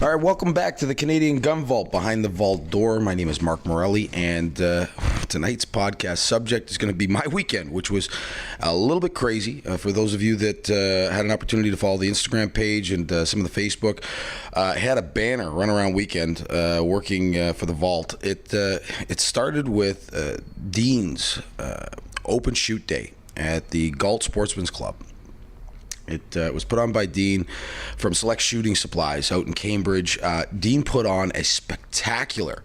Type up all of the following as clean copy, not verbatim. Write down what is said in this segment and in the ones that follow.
All right, welcome back to the Canadian Gun Vault, behind the vault door. My name is Mark Morelli, and tonight's podcast subject is going to be my weekend, which was a little bit crazy. For those of you that had an opportunity to follow the Instagram page and some of the Facebook, I had a banner run around weekend working for the Vault. It started with Dean's Open Shoot Day at the Galt Sportsman's Club. It was put on by Dean from Select Shooting Supplies out in Cambridge. Dean put on a spectacular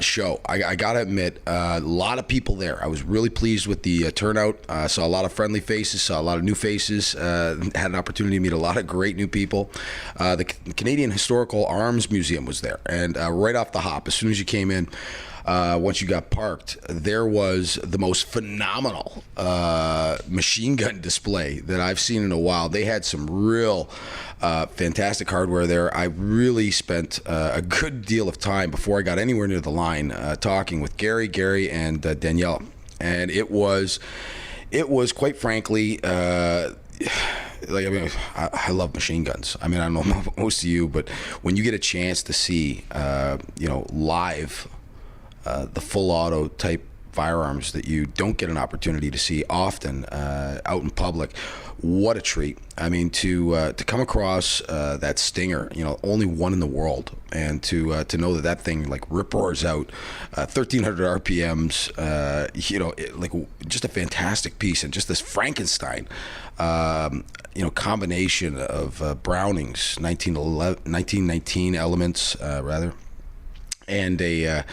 show. I got to admit, a lot of people there. I was really pleased with the turnout. Saw a lot of friendly faces, saw a lot of new faces, had an opportunity to meet a lot of great new people. The Canadian Historical Arms Museum was there, and right off the hop, as soon as you came in, once you got parked, there was the most phenomenal machine gun display that I've seen in a while. They had some real fantastic hardware there. I really spent a good deal of time before I got anywhere near the line talking with Gary, and Danielle, and it was quite frankly. I love machine guns. I mean, I don't know most of you, but when you get a chance to see, live. The full auto type firearms that you don't get an opportunity to see often out in public. What a treat. I mean, to come across that Stinger, only one in the world, and to know that thing like rip roars out 1,300 RPMs, just a fantastic piece, and just this Frankenstein, combination of Browning's 1919 elements, and a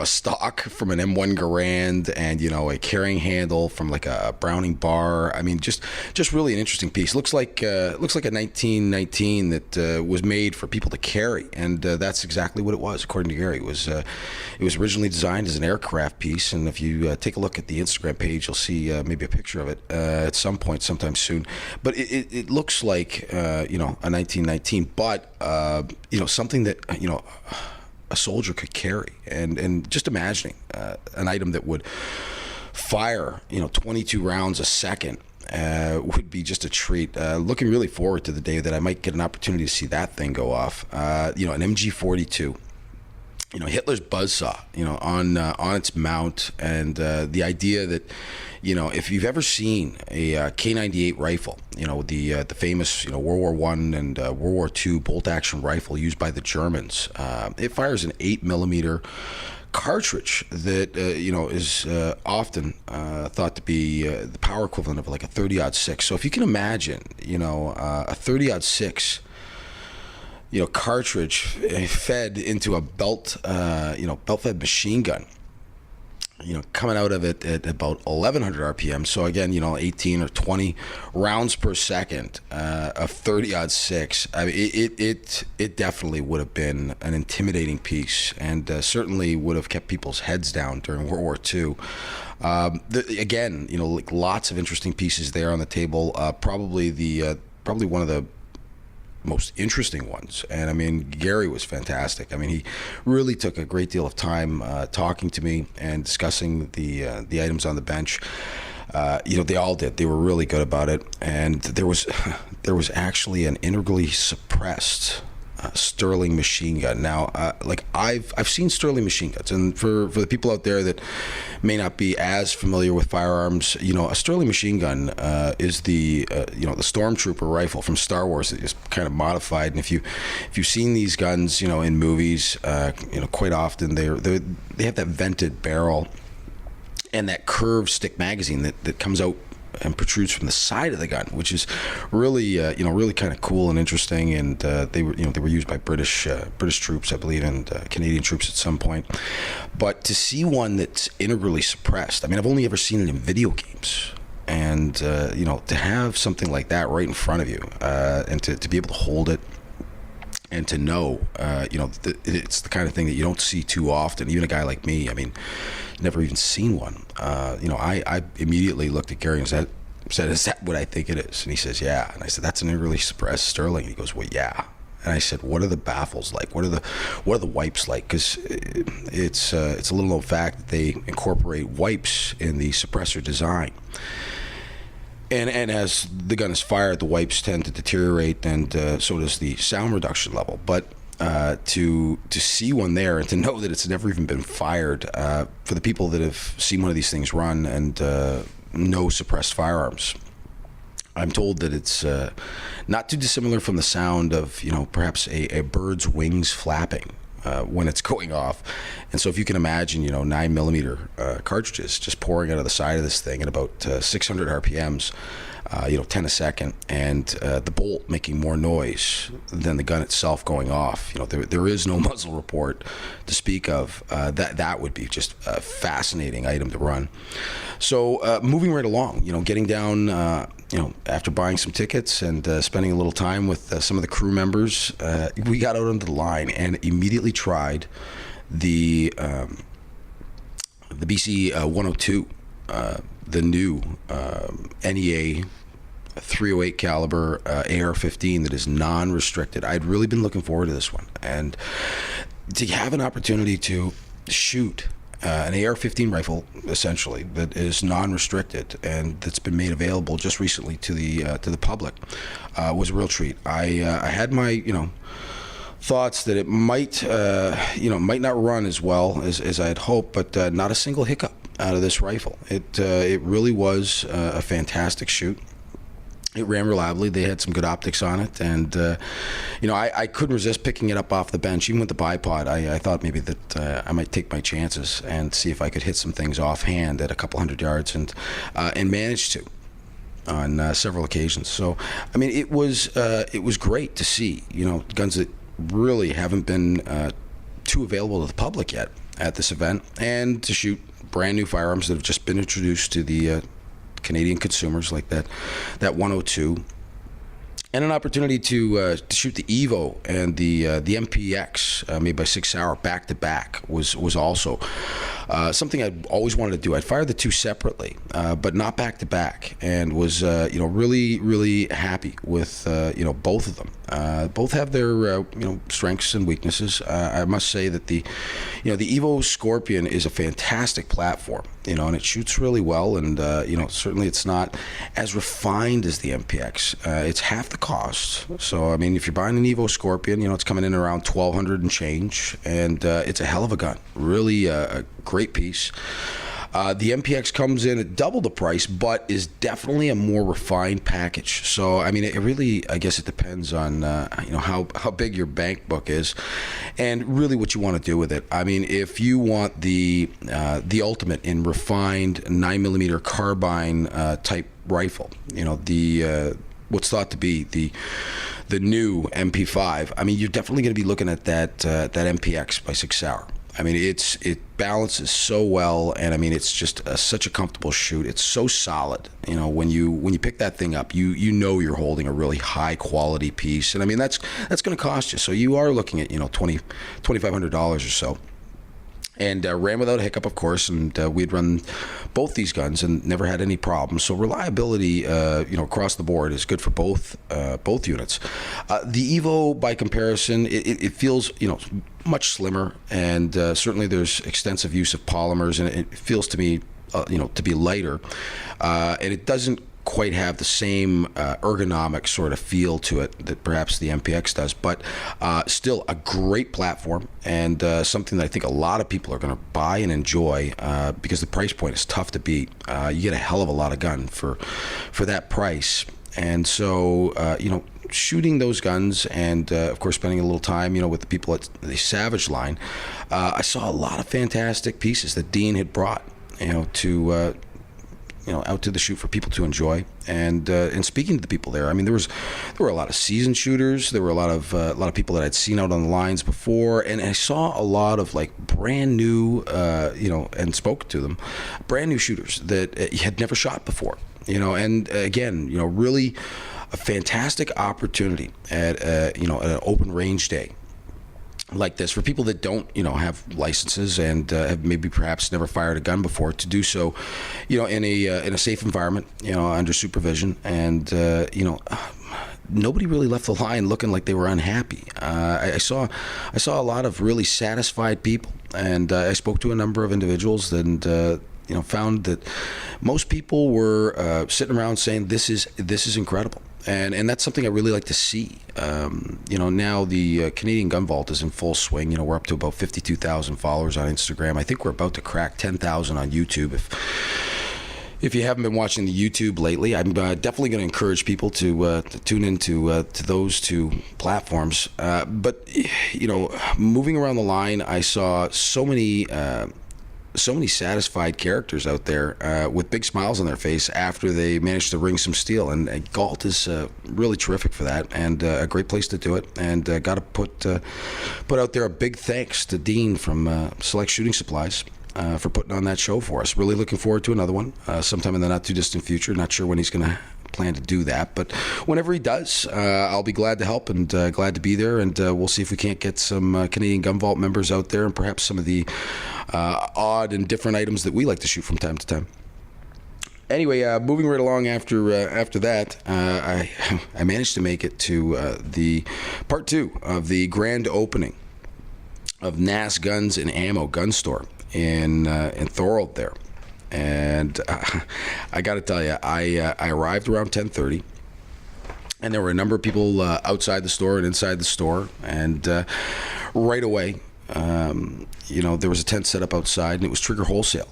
stock from an M1 Garand, and a carrying handle from like a Browning bar. I mean, just really an interesting piece. Looks like a 1919 that was made for people to carry, and that's exactly what it was, according to Gary. It was originally designed as an aircraft piece, and if you take a look at the Instagram page, you'll see maybe a picture of it at some point, sometime soon. But it looks like a 1919, but something that a soldier could carry, and just imagining an item that would fire 22 rounds a second would be just a treat. Looking really forward to the day that I might get an opportunity to see that thing go off. An MG42, Hitler's buzzsaw, on its mount, and the idea that, if you've ever seen a K98 rifle, the famous, World War I and World War II bolt-action rifle used by the Germans, it fires an 8mm cartridge that, is often thought to be the power equivalent of like a 30-06. So if you can imagine, a 30-06 cartridge fed into a belt-fed machine gun, coming out of it at about 1,100 RPM. So again, 18 or 20 rounds per second of 30-06. I mean, it definitely would have been an intimidating piece, and certainly would have kept people's heads down during World War II. Again, like lots of interesting pieces there on the table. Probably one of the most interesting ones, and I mean, Gary was fantastic. I mean, he really took a great deal of time talking to me and discussing the items on the bench. They all did. They were really good about it, and there was actually an integrally suppressed Sterling machine gun. Now, I've seen Sterling machine guns, and for the people out there that may not be as familiar with firearms, a Sterling machine gun is the Stormtrooper rifle from Star Wars that is kind of modified. And if you've seen these guns, in movies, quite often they have that vented barrel and that curved stick magazine that comes out and protrudes from the side of the gun, which is really, really kind of cool and interesting. And they were used by British troops, I believe, and Canadian troops at some point. But to see one that's integrally suppressed, I mean, I've only ever seen it in video games. And to have something like that right in front of you, and to be able to hold it, and to know, it's the kind of thing that you don't see too often. Even a guy like me, I mean, never even seen one. I immediately looked at Gary and said, "Is that what I think it is?" And he says, "Yeah." And I said, "That's an integrally suppressed Sterling." And he goes, "Well, yeah." And I said, "What are the baffles like? What are the wipes like?" Because it's a little known fact that they incorporate wipes in the suppressor design. And as the gun is fired, the wipes tend to deteriorate, and so does the sound reduction level. But to see one there and to know that it's never even been fired. For the people that have seen one of these things run and know suppressed firearms, I'm told that it's not too dissimilar from the sound of, perhaps a bird's wings flapping when it's going off. And so if you can imagine, 9mm cartridges just pouring out of the side of this thing at about 600 RPMs, 10 a second, and the bolt making more noise than the gun itself going off. There is no muzzle report to speak of. That would be just a fascinating item to run. So moving right along, getting down, after buying some tickets and spending a little time with some of the crew members, we got out onto the line and immediately tried the BC 102, the new NEA 308 caliber AR-15 that is non-restricted. I'd really been looking forward to this one, and to have an opportunity to shoot an AR-15 rifle, essentially, that is non-restricted and that's been made available just recently to the public, was a real treat. I had my thoughts that it might not run as well as I had hoped, but not a single hiccup out of this rifle. It really was a fantastic shoot. It ran reliably. They had some good optics on it, and I couldn't resist picking it up off the bench. Even with the bipod, I thought maybe that I might take my chances and see if I could hit some things offhand at a couple hundred yards, and managed to on several occasions. So, I mean, it was great to see guns that really haven't been too available to the public yet at this event, and to shoot brand new firearms that have just been introduced to the Canadian consumers, like that 102, and an opportunity to shoot the Evo and the MPX made by Sig Sauer back to back was also something I'd always wanted to do. I'd fired the two separately, but not back to back, and was really happy with both of them. Both have their strengths and weaknesses. I must say that the Evo Scorpion is a fantastic platform, and it shoots really well, and certainly it's not as refined as the MPX. It's half the cost. So I mean, if you're buying an Evo Scorpion, it's coming in around $1,200 and change, and it's a hell of a gun. Really a great piece. The MPX comes in at double the price, but is definitely a more refined package. So, I mean, I guess it depends on, how big your bank book is, and really what you want to do with it. I mean, if you want the ultimate in refined 9mm carbine type rifle, what's thought to be the new MP5. I mean, you're definitely going to be looking at that MPX by Sig Sauer. I mean, it balances so well, and I mean, it's just such a comfortable shoot. It's so solid. When you pick that thing up, you're holding a really high quality piece, and I mean that's going to cost you. So you are looking at $2,500 or so. And ran without a hiccup, of course, and we'd run both these guns and never had any problems. So reliability, across the board is good for both units. The Evo, by comparison, it feels, much slimmer, and certainly there's extensive use of polymers, and it feels to me, to be lighter, and it doesn't quite have the same ergonomic sort of feel to it that perhaps the MPX does, but still a great platform, and something that I think a lot of people are going to buy and enjoy, because the price point is tough to beat. You get a hell of a lot of gun for that price, and so shooting those guns, and of course spending a little time with the people at the Savage line, I saw a lot of fantastic pieces that Dean had brought to out to the shoot for people to enjoy, and speaking to the people there, I mean, there were a lot of seasoned shooters. There were a lot of people that I'd seen out on the lines before, and I saw a lot of like brand new, and spoke to them, brand new shooters that had never shot before, and again, really a fantastic opportunity at an open range day like this for people that don't have licenses and have maybe perhaps never fired a gun before, to do so in a safe environment, under supervision, and nobody really left the line looking like they were unhappy. I saw a lot of really satisfied people, and I spoke to a number of individuals, and found that most people were sitting around saying this is incredible. and that's something I really like to see. Now the Canadian Gun Vault is in full swing. We're up to about 52,000 followers on Instagram. I think we're about to crack 10,000 on YouTube. If you haven't been watching the YouTube lately, I'm definitely going to encourage people to tune into to those two platforms. But moving around the line, I saw so many satisfied characters out there with big smiles on their face after they managed to ring some steel. And Galt is really terrific for that, and a great place to do it. And got to put out there a big thanks to Dean from Select Shooting Supplies for putting on that show for us. Really looking forward to another one sometime in the not too distant future. Not sure when he's going to plan to do that, but whenever he does, I'll be glad to help and glad to be there. And we'll see if we can't get some Canadian Gun Vault members out there, and perhaps some of the odd and different items that we like to shoot from time to time. Anyway, moving right along after that, I managed to make it to the part 2 of the grand opening of NAS Guns and Ammo gun store in Thorold there. And I got to tell you, I arrived around 10:30, and there were a number of people outside the store and inside the store. And right away, there was a tent set up outside, and it was Trigger Wholesale.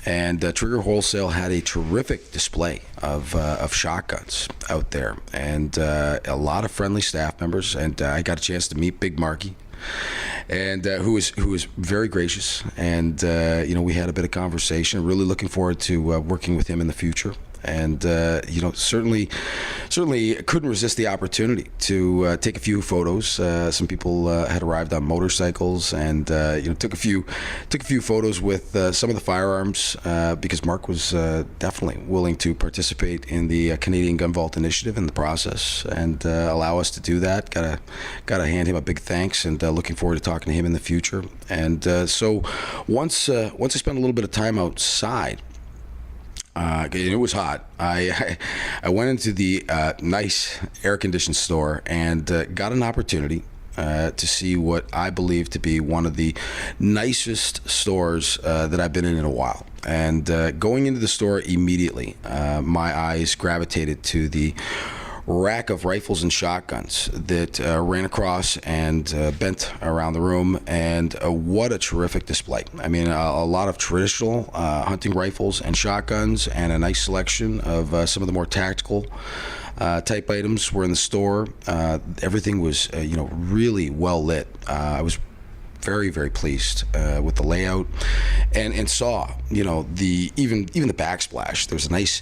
And Trigger Wholesale had a terrific display of shotguns out there, and a lot of friendly staff members. And I got a chance to meet Big Marky, and who was very gracious, and we had a bit of conversation. Really looking forward to working with him in the future. And certainly couldn't resist the opportunity to take a few photos. Some people had arrived on motorcycles, and took a few photos with some of the firearms, because Mark was definitely willing to participate in the Canadian Gun Vault initiative in the process, and allow us to do that. Gotta hand him a big thanks, and looking forward to talking to him in the future. And so once I spent a little bit of time outside. It was hot. I went into the nice air-conditioned store and got an opportunity to see what I believe to be one of the nicest stores that I've been in a while. And going into the store immediately, my eyes gravitated to the rack of rifles and shotguns that ran across and bent around the room. And what a terrific display. I mean, a lot of traditional hunting rifles and shotguns, and a nice selection of some of the more tactical type items were in the store. Everything was really well lit. I was very, very pleased with the layout, and saw the even the backsplash. There was a nice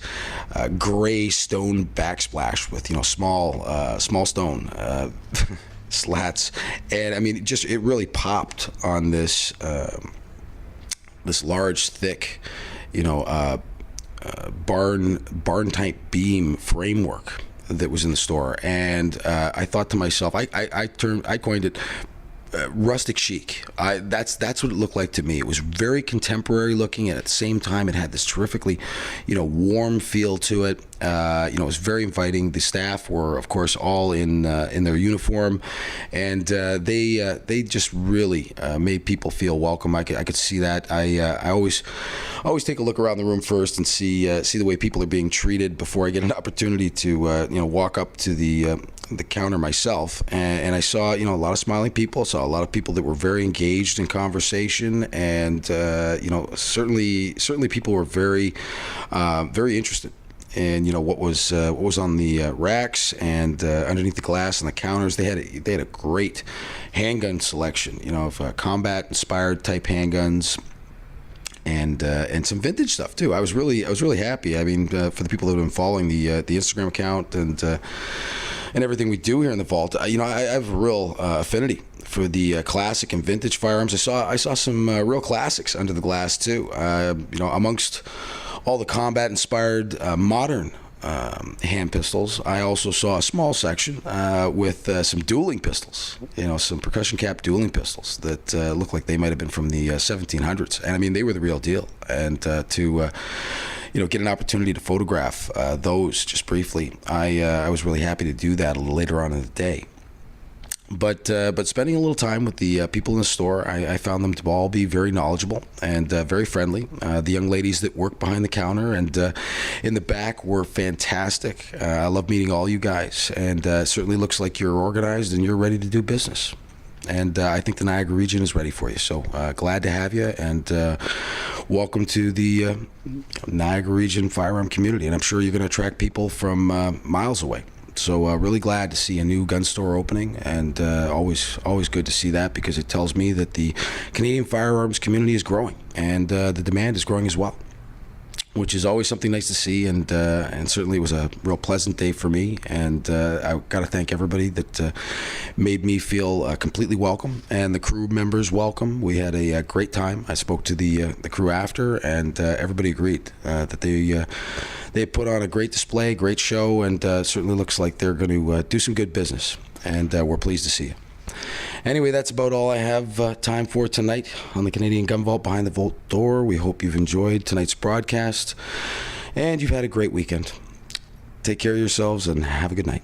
gray stone backsplash with small stone slats, and I mean it really popped on this this large, thick barn type beam framework that was in the store. And I thought to myself, I coined it rustic chic. That's what it looked like to me. It was very contemporary looking, and at the same time it had this terrifically warm feel to it. It was very inviting. The staff were, of course, all in their uniform, and they just really made people feel welcome. I could see that. I always take a look around the room first and see the way people are being treated before I get an opportunity to walk up to the counter myself. And I saw a lot of smiling people. Saw a lot of people that were very engaged in conversation, and certainly people were very interested. And what was on the racks and underneath the glass and the counters. They had a great handgun selection, of combat inspired type handguns, and some vintage stuff too. I was really happy. I mean, for the people that have been following the Instagram account and everything we do here in the vault, I have a real affinity for the classic and vintage firearms. I saw some real classics under the glass too. Amongst all the combat-inspired modern hand pistols, I also saw a small section with some dueling pistols, some percussion cap dueling pistols that looked like they might have been from the 1700s. And I mean, they were the real deal. And to get an opportunity to photograph those just briefly, I was really happy to do that a little later on in the day. But spending a little time with the people in the store, I found them to all be very knowledgeable and very friendly. The young ladies that work behind the counter and in the back were fantastic. I love meeting all you guys, and certainly looks like you're organized and you're ready to do business. And I think the Niagara region is ready for you. So glad to have you, and welcome to the Niagara region firearm community. And I'm sure you're going to attract people from miles away. So really glad to see a new gun store opening, and always good to see that, because it tells me that the Canadian firearms community is growing, and the demand is growing as well, which is always something nice to see. And certainly it was a real pleasant day for me, and I got to thank everybody that made me feel completely welcome, and the crew members welcome. We had a great time. I spoke to the crew after, and everybody agreed that they put on a great display, great show, and certainly looks like they're going to do some good business, and we're pleased to see you. Anyway, that's about all I have time for tonight on the Canadian Gun Vault Behind the Vault Door. We hope you've enjoyed tonight's broadcast, and you've had a great weekend. Take care of yourselves, and have a good night.